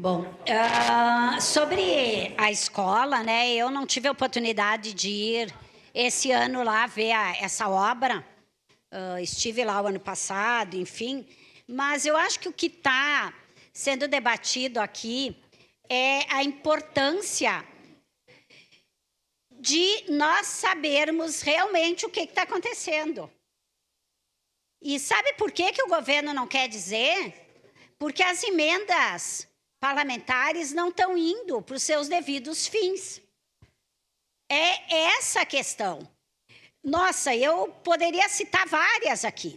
Bom, sobre a escola, né, eu não tive a oportunidade de ir esse ano lá ver essa obra. Estive lá o ano passado, enfim, mas eu acho que o que está sendo debatido aqui é a importância de nós sabermos realmente o que está acontecendo. E sabe por que o governo não quer dizer? Porque as emendas parlamentares não estão indo para os seus devidos fins. É essa a questão. Nossa, eu poderia citar várias aqui.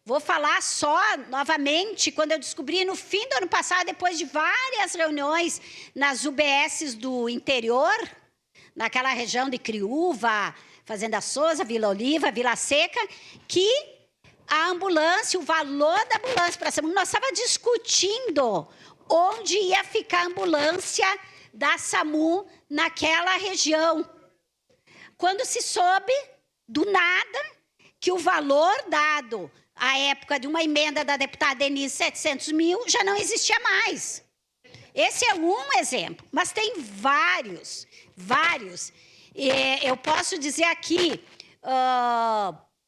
Vou falar só, novamente, quando eu descobri no fim do ano passado, depois de várias reuniões nas UBSs do interior, naquela região de Criúva, Fazenda Souza, Vila Oliva, Vila Seca, que a ambulância, o valor da ambulância para a SAMU, nós estávamos discutindo onde ia ficar a ambulância da SAMU naquela região. Quando se soube, do nada, que o valor dado à época de uma emenda da deputada Denise, 700 mil, já não existia mais. Esse é um exemplo, mas tem vários. Eu posso dizer aqui,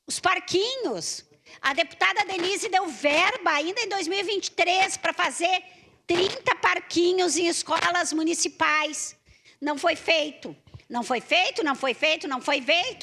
os parquinhos. A deputada Denise deu verba ainda em 2023 para fazer 30 parquinhos em escolas municipais. Não foi feito. Não foi feito.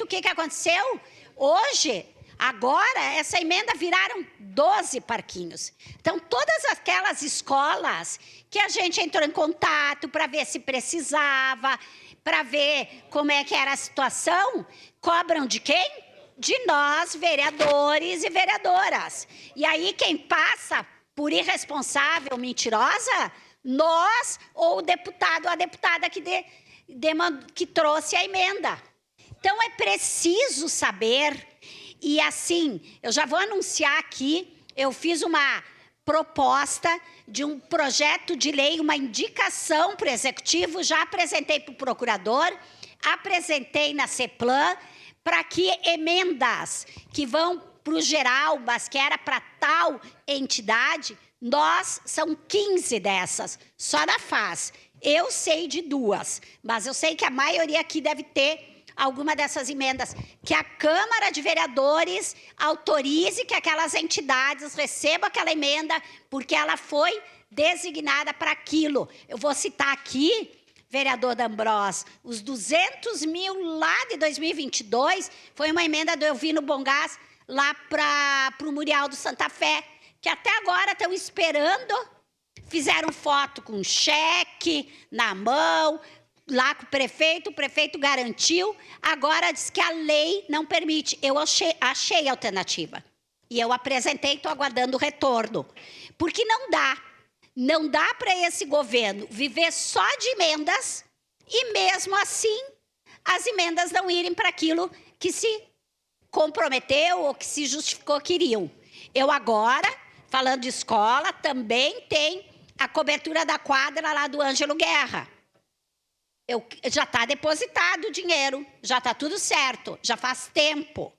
O que aconteceu? Hoje, agora, essa emenda viraram 12 parquinhos. Então, todas aquelas escolas que a gente entrou em contato para ver se precisava, para ver como é que era a situação, cobram de quem? De nós, vereadores e vereadoras. E aí, quem passa por irresponsável, mentirosa, nós ou o deputado ou a deputada que trouxe a emenda. Então, é preciso saber, e assim, eu já vou anunciar aqui, eu fiz uma proposta de um projeto de lei, uma indicação para o Executivo, já apresentei para o procurador, apresentei na CEPLAN, para que emendas que vão para o geral, mas que era para tal entidade, são 15 dessas, só na FAS. Eu sei de 2, mas eu sei que a maioria aqui deve ter alguma dessas emendas, que a Câmara de Vereadores autorize que aquelas entidades recebam aquela emenda, porque ela foi designada para aquilo. Eu vou citar aqui, vereador D'Ambrós, os 200 mil lá de 2022, foi uma emenda do Elvino Bongás, lá para o Murial do Santa Fé, que até agora estão esperando, fizeram foto com cheque na mão, lá com o prefeito garantiu, agora diz que a lei não permite. Eu achei alternativa. E eu apresentei, estou aguardando o retorno. Porque não dá para esse governo viver só de emendas e, mesmo assim, as emendas não irem para aquilo que se comprometeu ou que se justificou que iriam. Eu agora, falando de escola, também tem a cobertura da quadra lá do Ângelo Guerra. Já está depositado o dinheiro, já está tudo certo, já faz tempo.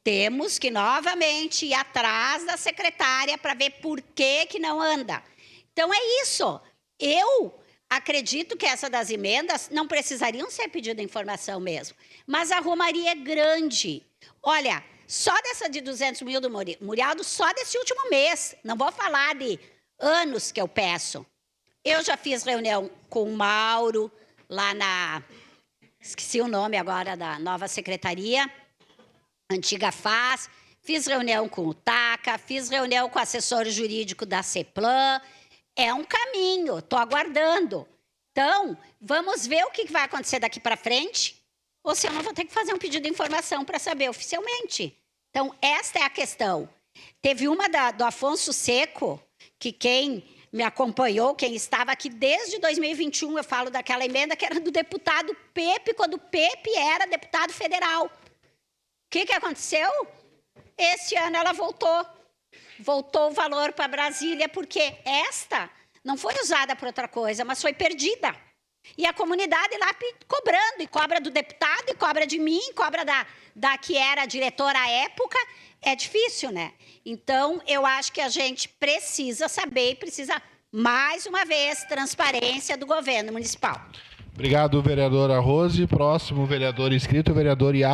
Temos que, novamente, ir atrás da secretária para ver por que não anda. Então, é isso. Eu acredito que essa das emendas não precisariam ser pedida informação mesmo. Mas a romaria é grande. Olha, só dessa de 200 mil do Murialdo, só desse último mês. Não vou falar de anos que eu peço. Eu já fiz reunião com o Mauro, lá esqueci o nome agora da nova secretaria, antiga FAS, fiz reunião com o TACA, fiz reunião com o assessor jurídico da CEPLAN. É um caminho, estou aguardando. Então, vamos ver o que vai acontecer daqui para frente, ou se eu não vou ter que fazer um pedido de informação para saber oficialmente. Então, esta é a questão. Teve uma do Afonso Seco, que quem me acompanhou, quem estava aqui desde 2021, eu falo daquela emenda que era do deputado Pepe, quando o Pepe era deputado federal. O que aconteceu? Esse ano ela voltou o valor para Brasília, porque esta não foi usada para outra coisa, mas foi perdida. E a comunidade lá cobrando, e cobra do deputado, e cobra de mim, cobra da que era diretora à época. É difícil, né? Então, eu acho que a gente precisa saber e precisa Mais uma vez, transparência do governo municipal. Obrigado, vereadora Rose. Próximo vereador inscrito, o vereador Iago.